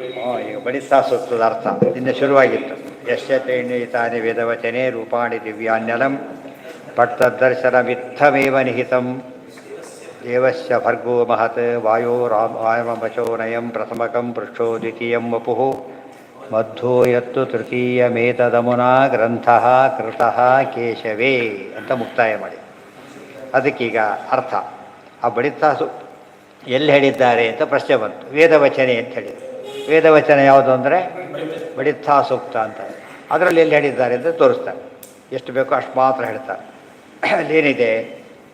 ಈಗ ಬಡಿತಾ ಸೂಕ್ತದ ಅರ್ಥ ನಿನ್ನೆ ಶುರುವಾಗಿತ್ತು. ಯಶ್ಯತೇಣಿತಾನಿ ವೇದವಚನೆ ರೂಪಾಣಿ ದಿವ್ಯಾನ್ಯಲಂ ಪಟ್ಟದರ್ಶನಮಿತ್ತಮೇವ ನಿಹಿತಂ ದೇವಸ್ಯ ಭರ್ಗೋ ಮಹತ್ ವಾಯೋ ರಾಮವಚೋ ನಯಂ ಪ್ರಥಮಕಂ ಪೃಷ್ಠೋ ದ್ವಿತೀಯಂ ವಪುಃ ಮಧ್ಯೋ ಯತ್ತು ತೃತೀಯಮೇತದಮುನಾ ಗ್ರಂಥಃ ಕೃತಃ ಕೇಶವೇ ಅಂತ ಮುಕ್ತಾಯ ಮಾಡಿ. ಅದಕ್ಕೀಗ ಅರ್ಥ ಆ ಬಡಿತಾ ಎಲ್ಲಿ ಹೇಳಿದ್ದಾರೆ ಅಂತ ಪ್ರಶ್ನೆ ಬಂತು. ವೇದವಚನೆ ಅಂತ ಹೇಳಿದರು. ವೇದವಚನ ಯಾವುದು ಅಂದರೆ ಬಡಿತಾ ಸೂಕ್ತ ಅಂತ. ಅದರಲ್ಲಿ ಎಲ್ಲಿ ಹೇಳಿದ್ದಾರೆ ಅಂತ ತೋರಿಸ್ತಾರೆ. ಎಷ್ಟು ಬೇಕೋ ಅಷ್ಟು ಮಾತ್ರ ಹೇಳ್ತಾರೆ. ಅಲ್ಲೇನಿದೆ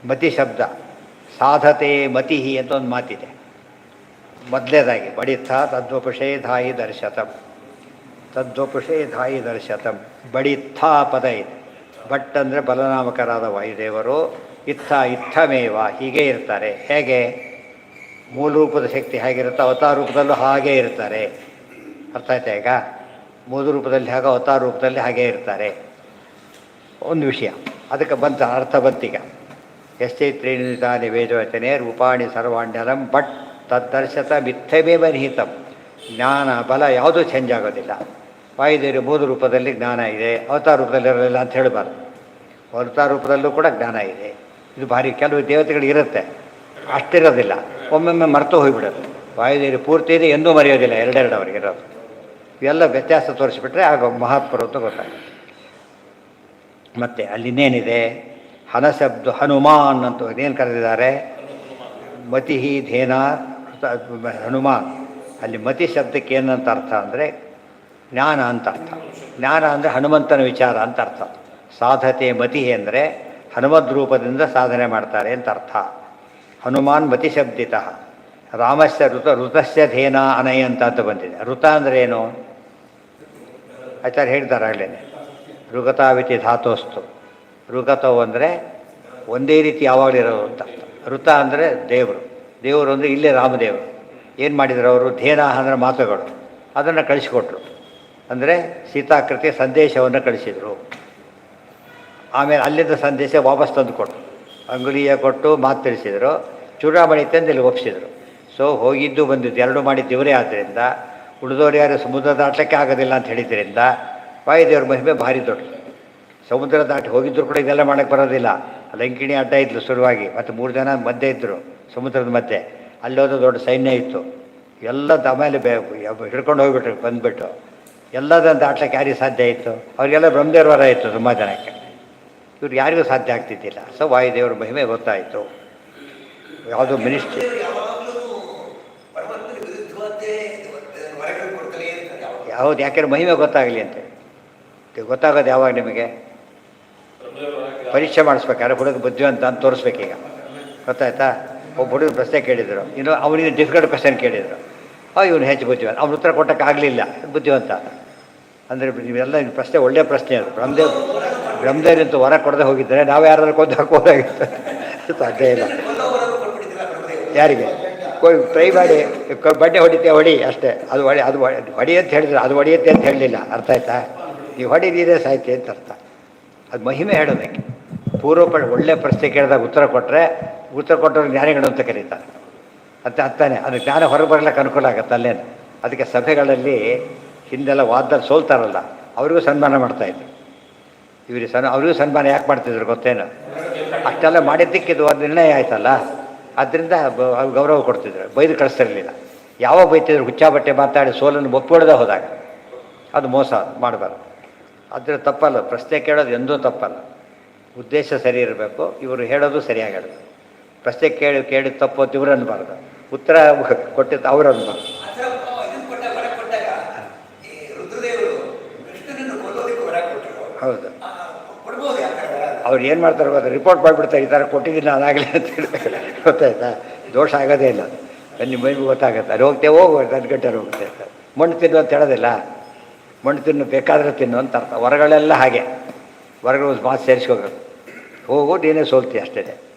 ಮತಿ ಶಬ್ದ ಸಾಧತೆ ಮತಿಹಿ ಅಂತ ಒಂದು ಮಾತಿದೆ. ಮೊದಲೇದಾಗಿ ಬಡಿತಾ ತದ್ವಪುಷೇ ಧಾಯಿ ದರ್ಶತಂ, ತದ್ವಪುಷೇ ಧಾಯಿ ದರ್ಶತಂ. ಬಡಿತ್ಥಾ ಪದ ಇದೆ. ಭಟ್ ಅಂದರೆ ಬಲನಾಮಕರಾದ ವಾಯುದೇವರು, ಇತ್ತ ಇತ್ತಮೇವ ಹೀಗೆ ಇರ್ತಾರೆ. ಹೇಗೆ? ಮೂಲ ರೂಪದ ಶಕ್ತಿ ಹೇಗಿರುತ್ತೆ ಅವತಾರ ರೂಪದಲ್ಲೂ ಹಾಗೇ ಇರ್ತಾರೆ. ಅರ್ಥ ಆಯ್ತಾ? ಈಗ ಮೂಲ ರೂಪದಲ್ಲಿ ಹಾಗೆ ಅವತಾರ ರೂಪದಲ್ಲಿ ಹಾಗೇ ಇರ್ತಾರೆ. ಒಂದು ವಿಷಯ ಅದಕ್ಕೆ ಬಂತ ಅರ್ಥ ಬಂತೀಗ. ಯಶ್ಚೈತ್ರೇಣಿತಾನಿ ವೇದವಚನೆ ರೂಪಾಣಿ ಸರ್ವಾಣ್ಯಲಂ ಬಟ್ ತದ್ದರ್ಶತ ಮಿಥ್ಯಮೇವ ನಿಹಿತಂ. ಜ್ಞಾನ ಬಲ ಯಾವುದೂ ಚೇಂಜ್ ಆಗೋದಿಲ್ಲ. ವಾಯುದೇವರು ಮೂಲ ರೂಪದಲ್ಲಿ ಜ್ಞಾನ ಇದೆ, ಅವತಾರ ರೂಪದಲ್ಲಿ ಇರೋದಿಲ್ಲ ಅಂತ ಹೇಳಬಾರ್ದು. ಅವತಾರ ರೂಪದಲ್ಲೂ ಕೂಡ ಜ್ಞಾನ ಇದೆ. ಇದು ಭಾರಿ ಕೆಲವು ದೇವತೆಗಳು ಇರುತ್ತೆ, ಅಷ್ಟಿರೋದಿಲ್ಲ. ಒಮ್ಮೊಮ್ಮೆ ಮರೆತು ಹೋಗಿಬಿಡೋದು. ವಾಯುದೇವರು ಪೂರ್ತಿ ಇದೆ, ಎಂದೂ ಮರೆಯೋದಿಲ್ಲ. ಎರಡೆರಡು ಅವರಿಗೆ ಇರೋದು. ಇವೆಲ್ಲ ವ್ಯತ್ಯಾಸ ತೋರಿಸ್ಬಿಟ್ರೆ ಆಗ ಮಹಾತ್ಮರು ಅಂತ ಗೊತ್ತಾಗುತ್ತೆ. ಮತ್ತು ಅಲ್ಲಿನ್ನೇನಿದೆ ಹನಶಬ್ದ ಹನುಮಾನ್ ಅಂತ ಏನು ಕರೆದಿದ್ದಾರೆ? ಮತಿಹಿ ಧೇನ ಹನುಮಾನ್. ಅಲ್ಲಿ ಮತಿ ಶಬ್ದಕ್ಕೆ ಏನಂತ ಅರ್ಥ ಅಂದರೆ ಜ್ಞಾನ ಅಂತ ಅರ್ಥ. ಜ್ಞಾನ ಅಂದರೆ ಹನುಮಂತನ ವಿಚಾರ ಅಂತ ಅರ್ಥ. ಸಾಧತೆ ಮತಿಹಿ ಅಂದರೆ ಹನುಮದ್ ರೂಪದಿಂದ ಸಾಧನೆ ಮಾಡ್ತಾರೆ ಅಂತ ಅರ್ಥ. ಹನುಮಾನ್ ಮತಿ ಶಬ್ದಿತಃ. ರಾಮಸ್ಯ ಋತಸ್ಯ ಧೇನ ಅನಯ ಅಂತ ಬಂದಿದೆ. ಋತ ಅಂದರೆ ಏನು? ಆಚಾರ್ಯ ಹೇಳ್ತಾರೆ ಆಗಲೇ ಋಗತಾವಿತಿ ಧಾತೋಸ್ತು. ಋಗತವು ಅಂದರೆ ಒಂದೇ ರೀತಿ ಯಾವಾಗಲೂ ಇರೋದು ಅಂತ ಅರ್ಥ. ಋತ ಅಂದರೆ ದೇವರು. ದೇವರು ಅಂದರೆ ಇಲ್ಲೇ ರಾಮದೇವರು. ಏನು ಮಾಡಿದ್ರು ಅವರು? ಧೇನ ಅಂದರೆ ಮಾತುಗಳು. ಅದನ್ನು ಕಳಿಸಿಕೊಟ್ರು. ಅಂದರೆ ಸೀತಾಕೃತಿ ಸಂದೇಶವನ್ನು ಕಳಿಸಿದರು. ಆಮೇಲೆ ಅಲ್ಲಿದ್ದ ಸಂದೇಶ ವಾಪಸ್ ತಂದು ಕೊಟ್ಟರು. ಅಂಗುಲಿಯ ಕೊಟ್ಟು ಮಾತು ತಿಳಿಸಿದರು. ಚೂಡಾಮಣಿ ತಂದು ಇಲ್ಲಿ ಒಪ್ಪಿಸಿದರು. ಸೊ ಹೋಗಿದ್ದು ಬಂದಿದ್ದು ಎರಡು ಮಾಡಿದ್ದು ಇವರೇ. ಆದ್ದರಿಂದ ಉಳಿದವರು ಯಾರು ಸಮುದ್ರ ದಾಟಲಿಕ್ಕೆ ಆಗೋದಿಲ್ಲ ಅಂತ ಹೇಳಿದ್ರಿಂದ ವಾಯುದೇವ್ರ ಮಹಿಮೆ ಭಾರಿ ದೊಡ್ಡದು. ಸಮುದ್ರ ದಾಟಿ ಹೋಗಿದ್ರು ಕೂಡ ಇದೆಲ್ಲ ಮಾಡೋಕ್ಕೆ ಬರೋದಿಲ್ಲ. ಲಂಕಿಣಿ ಅಡ್ಡ ಇದ್ಲು ಶುರುವಾಗಿ, ಮತ್ತು 3 ಜನ ಮಧ್ಯೆ ಇದ್ದರು ಸಮುದ್ರದ ಮಧ್ಯೆ. ಅಲ್ಲೋದು ದೊಡ್ಡ ಸೈನ್ಯ ಇತ್ತು. ಎಲ್ಲದ ಆಮೇಲೆ ಹಿಡ್ಕೊಂಡು ಹೋಗ್ಬಿಟ್ರು ಬಂದುಬಿಟ್ಟು. ಎಲ್ಲದನ್ನು ದಾಟ್ಲಿಕ್ಕೆ ಯಾರಿಗೆ ಸಾಧ್ಯ ಇತ್ತು? ಅವರಿಗೆಲ್ಲ ಬ್ರಹ್ಮದೇವರ ಇತ್ತು ತುಂಬ ಜನಕ್ಕೆ. ಇವ್ರು ಯಾರಿಗೂ ಸಾಧ್ಯ ಆಗ್ತಿದ್ದಿಲ್ಲ. ಸೊ ವಾಯುದೇವ್ರ ಮಹಿಮೆ ಗೊತ್ತಾಯಿತು. ಯಾವುದೋ ಮಿನಿಸ್ಟ್ರಿ ಹೌದು, ಯಾಕೆಂದ್ರೆ ಮಹಿಮೆ ಗೊತ್ತಾಗಲಿ ಅಂತ. ಗೊತ್ತಾಗೋದು ಯಾವಾಗ ನಿಮಗೆ? ಪರೀಕ್ಷೆ ಮಾಡಿಸ್ಬೇಕಾದ್ರೆ ಹುಡುಗ ಬುದ್ಧಿವಂತ ಅಂತ ತೋರಿಸ್ಬೇಕೀಗ. ಗೊತ್ತಾಯ್ತಾ? ಒಬ್ಬ ಹುಡುಗ ಪ್ರಶ್ನೆ ಕೇಳಿದರು, ಇನ್ನು ಅವನಿಗೆ ಡಿಫಿಕಲ್ಟ್ ಕ್ವಶನ್ ಕೇಳಿದರು. ಇವನು ಹೆಚ್ಚು ಬುದ್ಧಿವಂತ. ಅವ್ನು ಉತ್ತರ ಕೊಟ್ಟೋಕ್ಕಾಗಲಿಲ್ಲ, ಬುದ್ಧಿವಂತ ಅಂದರೆ ನೀವೆಲ್ಲ ಪ್ರಶ್ನೆ ಒಳ್ಳೆಯ ಪ್ರಶ್ನೆ ಅದು. ಬ್ರಹ್ಮದೇವ್ರಂತೂ ಹೊರ ಕೊಡದೆ ಹೋಗಿದ್ದಾರೆ, ನಾವು ಯಾರಾದ್ರೂ ಕೊಂದು ಹಾಕೋದಾಗಿತ್ತು. ಸಾಧ್ಯ ಇಲ್ಲ. ಯಾರಿಗೆ ಟ್ರೈ ಮಾಡಿ ಬಡ್ಡೆ ಹೊಡಿತೆ ಹೊಡಿ ಅಷ್ಟೇ. ಅದು ಹೊಡಿ ಅಂತ ಹೇಳಿದ್ರೆ ಅದು ಹೊಡಿಯುತ್ತೆ ಅಂತ ಹೇಳಲಿಲ್ಲ. ಅರ್ಥ ಆಯ್ತಾ? ನೀವು ಹೊಡಿದೀರೇ ಸಾಯ್ತಿ ಅಂತ ಅರ್ಥ. ಅದು ಮಹಿಮೆ ಹೇಳೋದಕ್ಕೆ. ಒಳ್ಳೆಯ ಪ್ರಶ್ನೆ ಕೇಳಿದಾಗ ಉತ್ತರ ಕೊಟ್ಟವ್ರು ಜ್ಞಾನಿಗಳು ಅಂತ ಕರೀತಾರೆ. ಅಂತ ಅರ್ಥನೇ. ಅದು ಜ್ಞಾನ ಹೊರಗೆ ಬರಲಿಕ್ಕೆ ಅನುಕೂಲ ಆಗುತ್ತೆ ಅಲ್ಲೇನು. ಅದಕ್ಕೆ ಸಭೆಗಳಲ್ಲಿ ಹಿಂದೆಲ್ಲ ವಾದದಲ್ಲಿ ಸೋಲ್ತಾರಲ್ಲ, ಅವರಿಗೂ ಸನ್ಮಾನ ಮಾಡ್ತಾಯಿದ್ರು. ಅವರಿಗೂ ಸನ್ಮಾನ ಯಾಕೆ ಮಾಡ್ತಿದ್ರು ಗೊತ್ತೇನು? ಅಷ್ಟೆಲ್ಲ ಮಾಡಿದ್ದಕ್ಕೆ ಇದು ಒಂದು ನಿರ್ಣಯ ಆಯ್ತಲ್ಲ, ಆದ್ದರಿಂದ ಗೌರವ ಕೊಡ್ತಿದ್ರು. ಬೈದು ಕಳಿಸ್ತಿರಲಿಲ್ಲ. ಯಾವಾಗ ಬೈತಿದ್ರು? ಹುಚ್ಚಾ ಬಟ್ಟೆ ಮಾತಾಡಿ ಸೋಲನ್ನು ಒಪ್ಪಿಕೊಡದೆ ಹೋದಾಗ. ಅದು ಮೋಸ ಮಾಡಬಾರ್ದು. ಆದರೆ ತಪ್ಪಲ್ಲ. ಪ್ರಶ್ನೆ ಕೇಳೋದು ಎಂದೂ ತಪ್ಪಲ್ಲ. ಉದ್ದೇಶ ಸರಿ ಇರಬೇಕು. ಇವರು ಹೇಳೋದು ಸರಿಯಾಗಿ ಹೇಳೋದು. ಪ್ರಶ್ನೆ ಕೇಳಿ ತಪ್ಪು ಅಂತ ಇವರು ಅನ್ನಬಾರ್ದು, ಉತ್ತರ ಕೊಟ್ಟಿದ್ದು ಅವರು ಅನ್ನಬಾರ್ದು. ಹೌದು. ಅವ್ರು ಏನು ಮಾಡ್ತಾರೆ ಗೊತ್ತಾ? ರಿಪೋರ್ಟ್ ಮಾಡಿಬಿಡ್ತಾರೆ, ಈ ಥರ ಕೊಟ್ಟಿದ್ದೀನಿ ನಾನಾಗಲಿ ಅಂತ ಹೇಳ್ಬೇಕು. ಗೊತ್ತಾಯ್ತಾ? ದೋಷ ಆಗೋದೇ ಇಲ್ಲ. ನಿಮ್ಮ ಮೈಗೆ ಗೊತ್ತಾಗುತ್ತೆ. ಅಲ್ಲಿ ಹೋಗ್ತೇವೆ, ಹೋಗು 10 ಗಂಟೆ ಹೋಗುತ್ತೆ. ಮಣ್ಣು ತಿನ್ನು ಅಂತ ಹೇಳೋದಿಲ್ಲ. ಮಣ್ಣು ತಿನ್ನು ಬೇಕಾದರೆ ತಿನ್ನು ಅಂತ ಅರ್ಥ. ಹೊರಗಳೆಲ್ಲ ಹಾಗೆ. ಹೊರಗಡೆ ಒಂದು ಮಾತು ಸೇರಿಸ್ಕೋಬೇಕು. ಹೋಗು, ನೀನೇ ಸೋಲ್ತಿ ಅಷ್ಟೇ.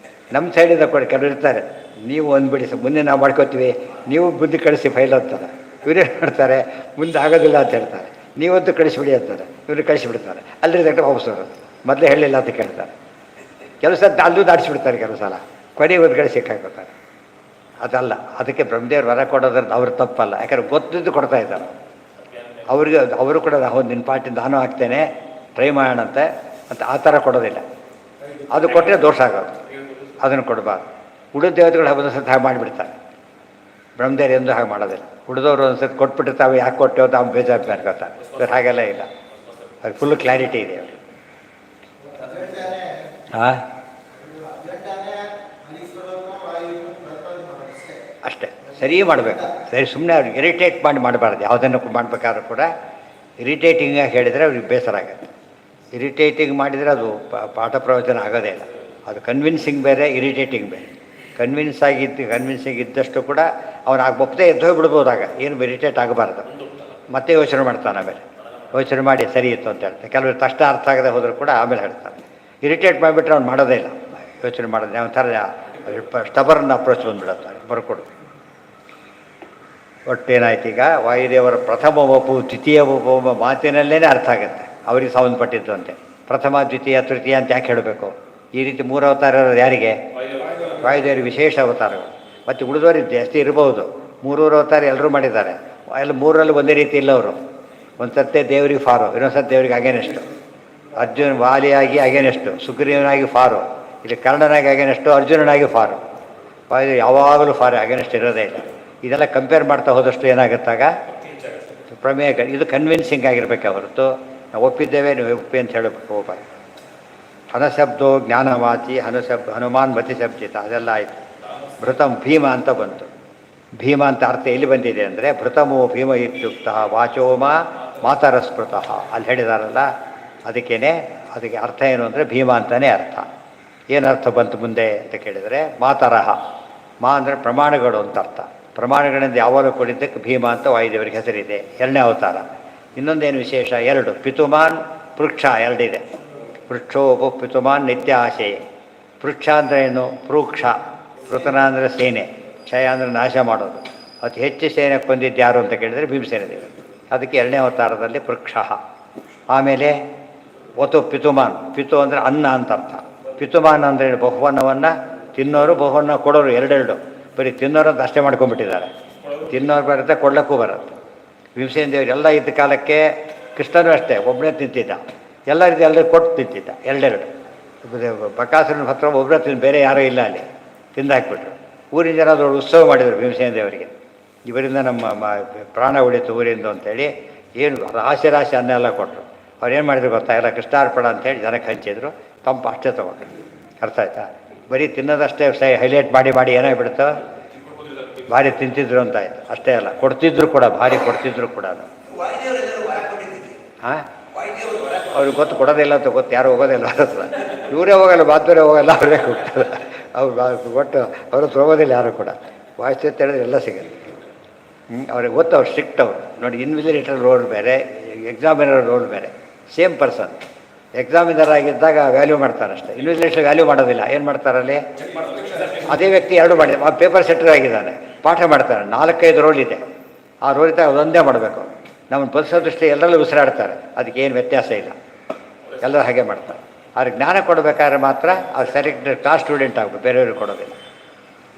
ನಮ್ಮ ಸೈಡಿಂದ ಕೊಡಿ. ಕೆಲವರು ಇರ್ತಾರೆ, ನೀವು ಅಂದ್ಬಿಡಿ ಮುಂದೆ ನಾವು ಮಾಡ್ಕೋತೀವಿ, ನೀವು ಬುದ್ಧಿ ಕಳಿಸಿ ಫೈಲ್ ಅಂತಾರೆ. ಇವರೇನು ಮಾಡ್ತಾರೆ? ಮುಂದೆ ಆಗೋದಿಲ್ಲ ಅಂತ ಹೇಳ್ತಾರೆ. ನೀವಂತೂ ಕಳಿಸ್ಬಿಡಿ ಅಂತಾರೆ. ಇವ್ರಿಗೆ ಕಳಿಸಿಬಿಡ್ತಾರೆ. ಅಲ್ಲರಿ ತಕ್ಕ ವಾಪಸ್ ಬರೋದು. ಮೊದಲೇ ಹೇಳಲಿಲ್ಲ ಅಂತ ಕೇಳ್ತಾರೆ. ಕೆಲವು ಸಲ ಅಲ್ಲೂ ದಾಟಿಸ್ಬಿಡ್ತಾರೆ. ಕೆಲವು ಸಲ ಕೊನೆಗೆ ಒಂದು ಕಡೆ ಸಿಕ್ಕಾಕೋತಾರೆ. ಅದಲ್ಲ. ಅದಕ್ಕೆ ಬ್ರಹ್ಮದೇವ್ರು ವರ ಕೊಡೋದ್ರದ್ದು ಅವ್ರ ತಪ್ಪಲ್ಲ, ಯಾಕಂದ್ರೆ ಗೊತ್ತಿದ್ದು ಕೊಡ್ತಾ ಇದ್ದಾರೆ ಅವ್ರಿಗೆ. ಅವರು ಕೂಡ ಹೌದು ನಿನ್ನ ಪಾರ್ಟಿ ನಾನು ಹಾಕ್ತೇನೆ ಟ್ರೈ ಮಾಡೋಣಂತೆ ಅಂತ ಆ ಥರ ಕೊಡೋದಿಲ್ಲ. ಅದು ಕೊಟ್ಟರೆ ದೋಷ ಆಗೋದು, ಅದನ್ನು ಕೊಡಬಾರ್ದು. ಉಳಿದ ದೇವತೆಗಳು ಒಂದೊಂದು ಸತಿ ಹಾಗೆ ಮಾಡಿಬಿಡ್ತಾರೆ, ಬ್ರಹ್ಮದೇವ್ರು ಎಂದೂ ಹಾಗೆ ಮಾಡೋದಿಲ್ಲ. ಉಳಿದವರು ಒಂದು ಸತಿ ಕೊಟ್ಬಿಟ್ಟಿರ್ತಾವೆ, ಯಾಕೆ ಕೊಟ್ಟೆವು ಅಂತ ಅವ್ನು ಬೇಜಾರು ಮಾಡ್ಕೊತಾರೆ. ಇವ್ರು ಹಾಗೆಲ್ಲ ಇಲ್ಲ, ಅದು ಫುಲ್ ಕ್ಲಾರಿಟಿ ಇದೆ ಅವರು. ಹಾಂ ಅಷ್ಟೇ, ಸರಿ ಮಾಡಬೇಕು. ಸರಿ, ಸುಮ್ಮನೆ ಅವ್ರಿಗೆ ಇರಿಟೇಟ್ ಮಾಡಬಾರ್ದು. ಯಾವುದನ್ನು ಮಾಡಬೇಕಾದ್ರೂ ಕೂಡ ಇರಿಟೇಟಿಂಗಾಗಿ ಹೇಳಿದರೆ ಅವ್ರಿಗೆ ಬೇಸರ ಆಗುತ್ತೆ. ಇರಿಟೇಟಿಂಗ್ ಮಾಡಿದರೆ ಅದು ಪಾಠ ಪ್ರವಚನ ಆಗೋದೇ ಇಲ್ಲ. ಅದು ಕನ್ವಿನ್ಸಿಂಗ್ ಬೇರೆ, ಇರಿಟೇಟಿಂಗ್ ಬೇರೆ. ಕನ್ವಿನ್ಸಿಂಗ್ ಇದ್ದಷ್ಟು ಕೂಡ ಅವ್ನು ಒಪ್ಪದೆ ಎದ್ದು ಬಿಡ್ಬೋದಾಗ, ಏನು ಇರಿಟೇಟ್ ಆಗಬಾರ್ದು. ಮತ್ತೆ ಯೋಚನೆ ಮಾಡ್ತಾನೆ, ಆಮೇಲೆ ಯೋಚನೆ ಮಾಡಿ ಸರಿ ಇತ್ತು ಅಂತ ಹೇಳ್ತಾರೆ. ಕೆಲವರು ತಕ್ಷಣ ಅರ್ಥ ಆಗದೆ ಹೋದರೂ ಕೂಡ ಆಮೇಲೆ ಹೇಳ್ತಾನೆ. ಇರಿಟೇಟ್ ಮಾಡಿಬಿಟ್ರೆ ಅವ್ನು ಮಾಡೋದೇ ಇಲ್ಲ, ಯೋಚನೆ ಮಾಡೋದೇ ಒಂಥರ ಸ್ಟಬರ್ನ ಅಪ್ರೋಚ್ ಬಂದುಬಿಡುತ್ತಾರೆ, ಬರ್ಕೊಡು. ಒಟ್ಟೇನಾಯ್ತು, ಈಗ ವಾಯುದೇವರ ಪ್ರಥಮ ವಪು ದ್ವಿತೀಯ ವಪು ಮಾತಿನಲ್ಲೇ ಅರ್ಥ ಆಗುತ್ತೆ ಅವ್ರಿಗೆ ಸಂಬಂಧಪಟ್ಟಿದ್ದು ಅಂತೆ. ಪ್ರಥಮ ದ್ವಿತೀಯ ತೃತೀಯ ಅಂತ ಯಾಕೆ ಹೇಳಬೇಕು? ಈ ರೀತಿ 3 ಅವತಾರ ಇರೋದು ಯಾರಿಗೆ? ವಾಯುದೇವರಿಗೆ ವಿಶೇಷ ಅವತಾರಗಳು. ಮತ್ತು ಉಳಿದವರಿಗೆ ಜಾಸ್ತಿ ಇರ್ಬೋದು. 3 ಅವತಾರ ಎಲ್ಲರೂ ಮಾಡಿದ್ದಾರೆ. ಎಲ್ಲ 3ರಲ್ಲಿ ಒಂದೇ ರೀತಿ ಇಲ್ಲ ಅವರು. ಒಂದು ಸತ್ತೆ ದೇವರಿಗೆ ಫಾರು, ಇನ್ನೊಂದು ಸತ್ತು ದೇವರಿಗೆ ಅಗೇನೆಷ್ಟು. ಅರ್ಜುನ ವಾಲಿಯಾಗಿ ಅಗೇನೆಷ್ಟು, ಸುಗ್ರೀವನಾಗಿ ಫಾರು, ಇಲ್ಲಿ ಕರ್ಣನಾಗಿ ಅಗೇನೆಷ್ಟು, ಅರ್ಜುನನಾಗಿ ಫಾರು. ವಾಯುದೇವ ಯಾವಾಗಲೂ ಫಾರು, ಅಗೇನೆಸ್ಟ್ ಇರೋದೇ ಇಲ್ಲ. ಇದೆಲ್ಲ ಕಂಪೇರ್ ಮಾಡ್ತಾ ಹೋದಷ್ಟು ಏನಾಗುತ್ತಾಗ ಪ್ರಮೇಯ. ಇದು ಕನ್ವಿನ್ಸಿಂಗ್ ಆಗಿರಬೇಕೆ ಹೊರತು ನಾವು ಒಪ್ಪಿದ್ದೇವೆ ನೀವು ಒಪ್ಪಿ ಅಂತ ಹೇಳಬೇಕು. ಒಬ್ಬ ಹನಶಬ್ದೋ ಜ್ಞಾನವಾಚಿ, ಹನುಮಾನ್ ಮತಿಶಬ್ದಿತ, ಅದೆಲ್ಲ ಆಯಿತು. ಭೃತಂ ಭೀಮ ಅಂತ ಬಂತು. ಭೀಮ ಅಂತ ಅರ್ಥ ಎಲ್ಲಿ ಬಂದಿದೆ ಅಂದರೆ ಭೃತಮೋ ಭೀಮ ಇತ್ಯುಕ್ತ ವಾಚೋಮ ಮಾತರಸ್ಮೃತಃ ಅಲ್ಲಿ ಹೇಳಿದಾರಲ್ಲ, ಅದಕ್ಕೇನೆ ಅದಕ್ಕೆ ಅರ್ಥ ಏನು ಅಂದರೆ ಭೀಮ ಅಂತಲೇ ಅರ್ಥ. ಏನು ಅರ್ಥ ಬಂತು ಮುಂದೆ ಅಂತ ಕೇಳಿದರೆ ಮಾತರಹ. ಮಾ ಅಂದರೆ ಪ್ರಮಾಣಗಳು ಅಂತ ಅರ್ಥ. ಪ್ರಮಾಣಗಳಿಂದ ಯಾವಾಗಲೂ ಕೊಡಿದ್ದಕ್ಕೆ ಭೀಮ ಅಂತ ವಾಯುದೇವರಿಗೆ ಹೆಸರಿದೆ. 2ನೇ ಅವತಾರ. ಇನ್ನೊಂದೇನು ವಿಶೇಷ? 2 ಪಿತುಮಾನ್ ಪೃಕ್ಷ 2 ಇದೆ. ಪೃಕ್ಷೋಪು ಪಿತುಮಾನ್ ನಿತ್ಯ ಆಶಯ. ಪೃಕ್ಷ ಅಂದರೆ ಏನು? ಪೃಕ್ಷ. ಪೃತನ ಅಂದರೆ ಸೇನೆ, ಕ್ಷಯ ಅಂದರೆ ನಾಶ ಮಾಡೋದು. ಅತಿ ಹೆಚ್ಚು ಸೇನೆ ಕೊಂದಿದ್ದು ಯಾರು ಅಂತ ಕೇಳಿದರೆ ಭೀಮಸೇನ ದೇವರು. ಅದಕ್ಕೆ 2ನೇ ಅವತಾರದಲ್ಲಿ ಪೃಕ್ಷ. ಆಮೇಲೆ ಒತ್ತು ಪಿತುಮಾನ್. ಪಿತು ಅಂದರೆ ಅನ್ನ ಅಂತ ಅರ್ಥ. ಪಿತುಮಾನ್ ಅಂದರೆ ಬಹುವನ್ನವನ್ನು ತಿನ್ನೋರು, ಬಹುವನ್ನ ಕೊಡೋರು, 2 ಬರೀ ತಿನ್ನೋರು ಅಂತ ಅಷ್ಟೇ ಮಾಡ್ಕೊಂಡ್ಬಿಟ್ಟಿದ್ದಾರೆ. ತಿನ್ನೋರು ಬರುತ್ತೆ, ಕೊಡ್ಲಕ್ಕೂ ಬರುತ್ತೆ. ಭೀಮಸೇನ ದೇವರು ಎಲ್ಲ ಇದ್ದ ಕಾಲಕ್ಕೆ ಕೃಷ್ಣನೂ ಅಷ್ಟೇ ಒಬ್ಬನೇ ತಿಂತಿದ್ದ, ಎಲ್ಲರಿಗೂ ಕೊಟ್ಟು ತಿಂತಿದ್ದ. 2 ಬಕಾಸುರನ ಹತ್ರ ಒಬ್ಬರೇ ತಿಂದು, ಬೇರೆ ಯಾರೂ ಇಲ್ಲ ಅಲ್ಲಿ, ತಿಂದು ಹಾಕ್ಬಿಟ್ರು. ಊರಿನ ಜನ ದೊಡ್ಡ ಉತ್ಸವ ಮಾಡಿದರು ಭೀಮಸೇನ ದೇವರಿಗೆ. ಇವರಿಂದ ನಮ್ಮ ಪ್ರಾಣ ಉಳಿತು ಊರಿಂದ ಅಂತೇಳಿ ಏನು ರಾಶಿ ರಾಶಿ ಅನ್ನ ಎಲ್ಲ ಕೊಟ್ಟರು. ಅವ್ರು ಏನು ಮಾಡಿದ್ರು ಗೊತ್ತಾ? ಎಲ್ಲ ಕೃಷ್ಣಾರ್ಪಣ ಅಂತೇಳಿ ಜನಕ್ಕೆ ಹಂಚಿದ್ರು. ತಂಪು ಅಷ್ಟೇ ತೊಗೊಂಡ್ರು. ಅರ್ಥ ಆಯ್ತಾ? ಬರೀ ತಿನ್ನೋದಷ್ಟೇ ಹೈಲೈಟ್ ಮಾಡಿ ಏನಾಗ್ಬಿಡ್ತೋ ಭಾರಿ ತಿಂತಿದ್ರು ಅಂತ ಆಯಿತು. ಅಷ್ಟೇ ಅಲ್ಲ, ಕೊಡ್ತಿದ್ರು ಕೂಡ, ಭಾರಿ ಕೊಡ್ತಿದ್ರು ಕೂಡ. ಹಾಂ, ಅವ್ರಿಗೆ ಗೊತ್ತು ಕೊಡೋದಿಲ್ಲ ಅಂತ ಗೊತ್ತು, ಯಾರು ಹೋಗೋದಿಲ್ಲ ಹತ್ರ. ಇವರೇ ಹೋಗಲ್ಲ, ಬಾದ್ವರೇ ಹೋಗಲ್ಲ, ಅವರೇ ಹೋಗ್ತಾರೆ. ಅವ್ರು ಒಟ್ಟು ಅವರು ಹೋಗೋದಿಲ್ಲ ಯಾರು ಕೂಡ. ವಾಯ್ಸ್ ಹೇಳಿದ್ರೆ ಎಲ್ಲ ಸಿಗುತ್ತೆ. ಅವ್ರಿಗೆ ಗೊತ್ತು, ಅವ್ರು ಸ್ಟ್ರಿಕ್ಟ್ ಅವರು. ನೋಡಿ, ಇನ್ವಿಜಿಲೇಟರ್ ರೋಲ್ ಬೇರೆ, ಎಕ್ಸಾಮಿನರ್ ರೋಲ್ ಬೇರೆ. Same person. ಎಕ್ಸಾಮಿನರ್ ಆಗಿದ್ದಾಗ ವ್ಯಾಲ್ಯೂ ಮಾಡ್ತಾರೆ ಅಷ್ಟೇ, ಇನ್ವಿಜಿಲೇಟರ್ ವ್ಯಾಲ್ಯೂ ಮಾಡೋದಿಲ್ಲ. ಏನು ಮಾಡ್ತಾರಲ್ಲಿ? ಅದೇ ವ್ಯಕ್ತಿ 2 ಮಾಡಿದೆ, ಆ ಪೇಪರ್ ಸೆಟ್ಟರ್ ಆಗಿದ್ದಾನೆ, ಪಾಠ ಮಾಡ್ತಾರೆ. 4-5 ರೋಲ್ ಇದೆ. ಆ ರೋಲ್ ಇದ್ದಾಗ ಅದೊಂದೇ ಮಾಡಬೇಕು. ನಮ್ಮನ್ನು ಪರಿಸರ ದೃಷ್ಟಿ ಎಲ್ಲರಲ್ಲೂ ಉಸಿರಾಡ್ತಾರೆ, ಅದಕ್ಕೆ ಏನು ವ್ಯತ್ಯಾಸ ಇಲ್ಲ, ಎಲ್ಲರೂ ಹಾಗೆ ಮಾಡ್ತಾರೆ. ಅವ್ರಿಗೆ ಜ್ಞಾನ ಕೊಡಬೇಕಾದ್ರೆ ಮಾತ್ರ ಅವ್ರು ಸೆಲೆಕ್ಟ್ ಕ್ಲಾಸ್ ಸ್ಟೂಡೆಂಟ್ ಆಗಬೇಕು, ಬೇರೆಯವ್ರಿಗೆ ಕೊಡೋದಿಲ್ಲ.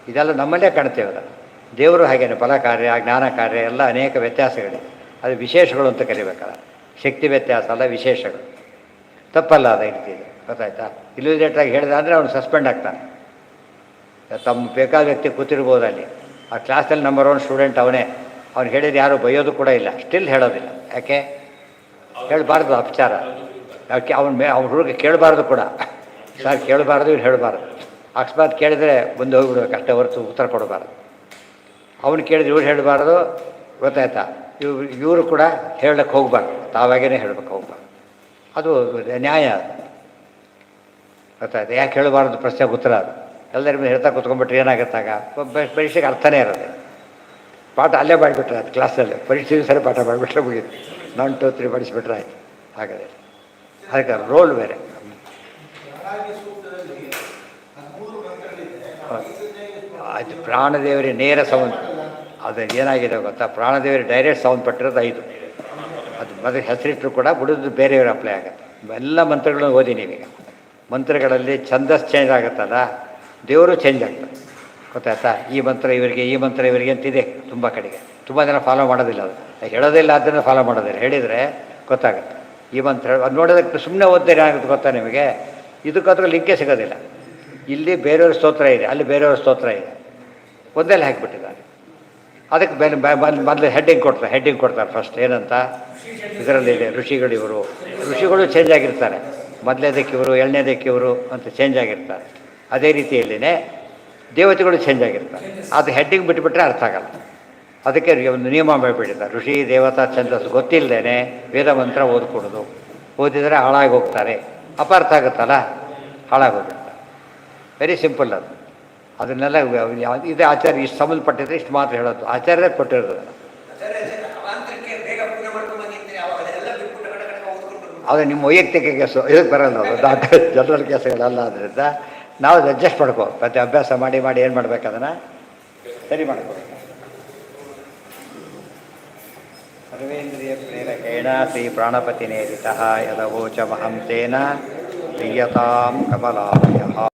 ಇದೆಲ್ಲ ನಮ್ಮಲ್ಲೇ ಕಾಣ್ತೇವಲ್ಲ. ದೇವರು ಹಾಗೇನೆ ಫಲ ಕಾರ್ಯ, ಜ್ಞಾನ ಕಾರ್ಯ ಎಲ್ಲ ಅನೇಕ ವ್ಯತ್ಯಾಸಗಳಿವೆ. ಅದು ವಿಶೇಷಗಳು ಅಂತ ಕರಿಬೇಕಲ್ಲ. ಶಕ್ತಿ ವ್ಯತ್ಯಾಸ ಅಲ್ಲ, ವಿಶೇಷಗಳು. ತಪ್ಪಲ್ಲ ಅದು ಇರ್ತಿದೆ. ಗೊತ್ತಾಯ್ತಾ? ಇಲ್ಯುಲೇಟ್ರಾಗಿ ಹೇಳಿದ ಅಂದರೆ ಅವನು ಸಸ್ಪೆಂಡ್ ಆಗ್ತಾನೆ. ತಮ್ಮ ಬೇಕಾದ ವ್ಯಕ್ತಿ ಕೂತಿರ್ಬೋದು ಅಲ್ಲಿ, ಆ ಕ್ಲಾಸಲ್ಲಿ ನಂಬರ್ 1 ಸ್ಟೂಡೆಂಟ್ ಅವನೇ. ಅವ್ನು ಹೇಳಿದ್ರೆ ಯಾರು ಬೈಯೋದು ಕೂಡ ಇಲ್ಲ, ಸ್ಟಿಲ್ ಹೇಳೋದಿಲ್ಲ. ಯಾಕೆ ಹೇಳಬಾರ್ದು? ಅಪಚಾರ. ಯಾಕೆ ಅವ್ನ ಹುಡುಗ ಕೇಳಬಾರ್ದು ಕೂಡ. ಸರ್ ಕೇಳಬಾರ್ದು, ಇವ್ರು ಹೇಳಬಾರ್ದು. ಅಕಸ್ಮಾತ್ ಕೇಳಿದರೆ ಮುಂದೆ ಹೋಗ್ಬಿಡ್ಬೇಕು ಅಷ್ಟೇ ಹೊರತು ಉತ್ತರ ಕೊಡಬಾರ್ದು. ಅವನು ಕೇಳಿದ್ರೆ ಇವ್ರು ಹೇಳಬಾರ್ದು. ಗೊತ್ತಾಯ್ತಾ? ಇವರು ಕೂಡ ಹೇಳಕ್ಕೆ ಹೋಗ್ಬಾರ್ದು, ತಾವಾಗೇ ಹೇಳಬೇಕು, ಹೋಗ್ಬಾರ್ದು. ಅದು ನ್ಯಾಯ. ಗೊತ್ತಾಯ್ತು? ಯಾಕೆ ಹೇಳಬಾರ್ದು ಪ್ರಶ್ನೆಗೆ ಉತ್ತರ. ಅದು ಎಲ್ಲರಿಗೂ ಹೇಳ್ತಾ ಕೂತ್ಕೊಂಡ್ಬಿಟ್ರೆ ಏನಾಗುತ್ತಾಗ ಪರೀಕ್ಷೆಗೆ ಅರ್ಥನೇ ಇರೋದೆ. ಪಾಠ ಅಲ್ಲೇ ಮಾಡಿಬಿಟ್ರೆ ಅದು ಕ್ಲಾಸಲ್ಲೇ ಪರೀಕ್ಷೆಗೆ ಸರಿ ಪಾಠ ಮಾಡಿಬಿಟ್ರೆ ಮುಗಿತು. 1 2 3 படிಸಿಬಿಟ್ರೆ ಆಯ್ತು. ಹಾಗಾದರೆ ಅದಕ್ಕೆ ರೋಲ್ ಬೇರೆ. ಆಯ್ತು. ಪ್ರಾಣದೇವರಿಗೆ ನೇರ ಸಂಬಂಧ. ಅದು ಏನಾಗಿದೆ ಗೊತ್ತಾ? ಪ್ರಾಣದೇವರಿಗೆ ಡೈರೆಕ್ಟ್ ಸಂಬಂಧಪಟ್ಟಿರೋದು 5. ಅದು ಮೊದಲು ಹೆಸರಿಟ್ಟರು ಕೂಡ ಬಿಡೋದು ಬೇರೆಯವರು ಅಪ್ಲೈ ಆಗುತ್ತೆ. ಎಲ್ಲ ಮಂತ್ರಗಳನ್ನು ಓದಿ ನೀವೀಗ. ಮಂತ್ರಗಳಲ್ಲಿ ಛಂದಸ್ ಚೇಂಜ್ ಆಗುತ್ತಲ್ಲ, ದೇವರು ಚೇಂಜ್ ಆಗ್ತದೆ. ಗೊತ್ತಾಯ್ತಾ? ಈ ಮಂತ್ರ ಇವರಿಗೆ, ಈ ಮಂತ್ರ ಇವರಿಗೆ ಅಂತಿದೆ ತುಂಬ ಕಡೆಗೆ. ತುಂಬ ಜನ ಫಾಲೋ ಮಾಡೋದಿಲ್ಲ, ಅದು ಹೇಳೋದಿಲ್ಲ, ಅದನ್ನು ಫಾಲೋ ಮಾಡೋದಿಲ್ಲ. ಹೇಳಿದರೆ ಗೊತ್ತಾಗುತ್ತೆ. ಈ ಮಂತ್ರ ಅದು ನೋಡೋದಕ್ಕೆ ಸುಮ್ಮನೆ ಓದ್ತಾರೆ ಏನಾಗುತ್ತೆ ಗೊತ್ತಾ ನಿಮಗೆ? ಇದಕ್ಕಾದ್ರೂ ಲಿಂಕೇ ಸಿಗೋದಿಲ್ಲ. ಇಲ್ಲಿ ಬೇರೆಯವ್ರ ಸ್ತೋತ್ರ ಇದೆ, ಅಲ್ಲಿ ಬೇರೆಯವ್ರ ಸ್ತೋತ್ರ ಇದೆ, ಒಂದೆಲ್ಲ ಹಾಕಿಬಿಟ್ಟಿದ್ದಾರೆ. ಅದಕ್ಕೆ ಮೊದಲು ಹೆಡ್ಡಿಂಗ್ ಕೊಡ್ತಾರೆ ಫಸ್ಟ್. ಏನಂತ? ಇದರಲ್ಲಿ ಋಷಿಗಳು ಇವರು, ಋಷಿಗಳು ಚೇಂಜ್ ಆಗಿರ್ತಾರೆ. ಮೊದಲನೇದಕ್ಕೆ ಇವರು, ಎರಡನೇದಕ್ಕೆ ಇವರು ಅಂತ ಚೇಂಜ್ ಆಗಿರ್ತಾರೆ. ಅದೇ ರೀತಿಯಲ್ಲಿನೇ ದೇವತೆಗಳು ಚೇಂಜ್ ಆಗಿರ್ತಾರೆ. ಅದು ಹೆಡ್ಡಿಂಗ್ ಬಿಟ್ಟುಬಿಟ್ರೆ ಅರ್ಥ ಆಗಲ್ಲ. ಅದಕ್ಕೆ ಒಂದು ನಿಯಮ ಮಾಡಿಬಿಟ್ಟಿದ್ದಾರೆ, ಋಷಿ ದೇವತಾ ಛಂದಸ್ಸು ಗೊತ್ತಿಲ್ಲದೇನೆ ವೇದ ಮಂತ್ರ ಓದ್ಕೊಡೋದು. ಓದಿದರೆ ಹಾಳಾಗಿ ಹೋಗ್ತಾರೆ, ಅಪಾರ್ಥ ಆಗುತ್ತಲ್ಲ, ಹಾಳಾಗಿ ಹೋಗ್ಬಿಡ್ತಾರೆ. ವೆರಿ ಸಿಂಪಲ್ ಅದು. ಅದನ್ನೆಲ್ಲ ಇದೇ ಆಚಾರ್ಯ ಇಷ್ಟು ಸಂಬಂಧಪಟ್ಟಿದ್ರೆ ಇಷ್ಟು ಮಾತ್ರ ಹೇಳೋದು, ಆಚಾರ್ಯರೇ ಕೊಟ್ಟಿರೋದು. ಅದು ನಿಮ್ಮ ವೈಯಕ್ತಿಕ ಕೆಲಸ, ಇದಕ್ಕೆ ಬರಲ್ಲ. ಅದು ಜನರಲ್ ಕೆಲಸಗಳಲ್ಲ. ಆದ್ದರಿಂದ ನಾವು ಅಡ್ಜಸ್ಟ್ ಮಾಡ್ಕೋ, ಮತ್ತೆ ಅಭ್ಯಾಸ ಮಾಡಿ ಮಾಡಿ ಏನು ಮಾಡ್ಬೇಕು, ಅದನ್ನು ಸರಿ ಮಾಡ್ಕೋಬೇಕು. ಸರ್ವೇಂದ್ರಿಯ ಪ್ರೇರಕೇಣ ಶ್ರೀ ಪ್ರಾಣಪತಿ ನೇರಿತಃ ಯದವೋಚ ಮಹಂತೇನ ಪ್ರಿಯತಾಂ ಕಮಲಾಲಯಃ.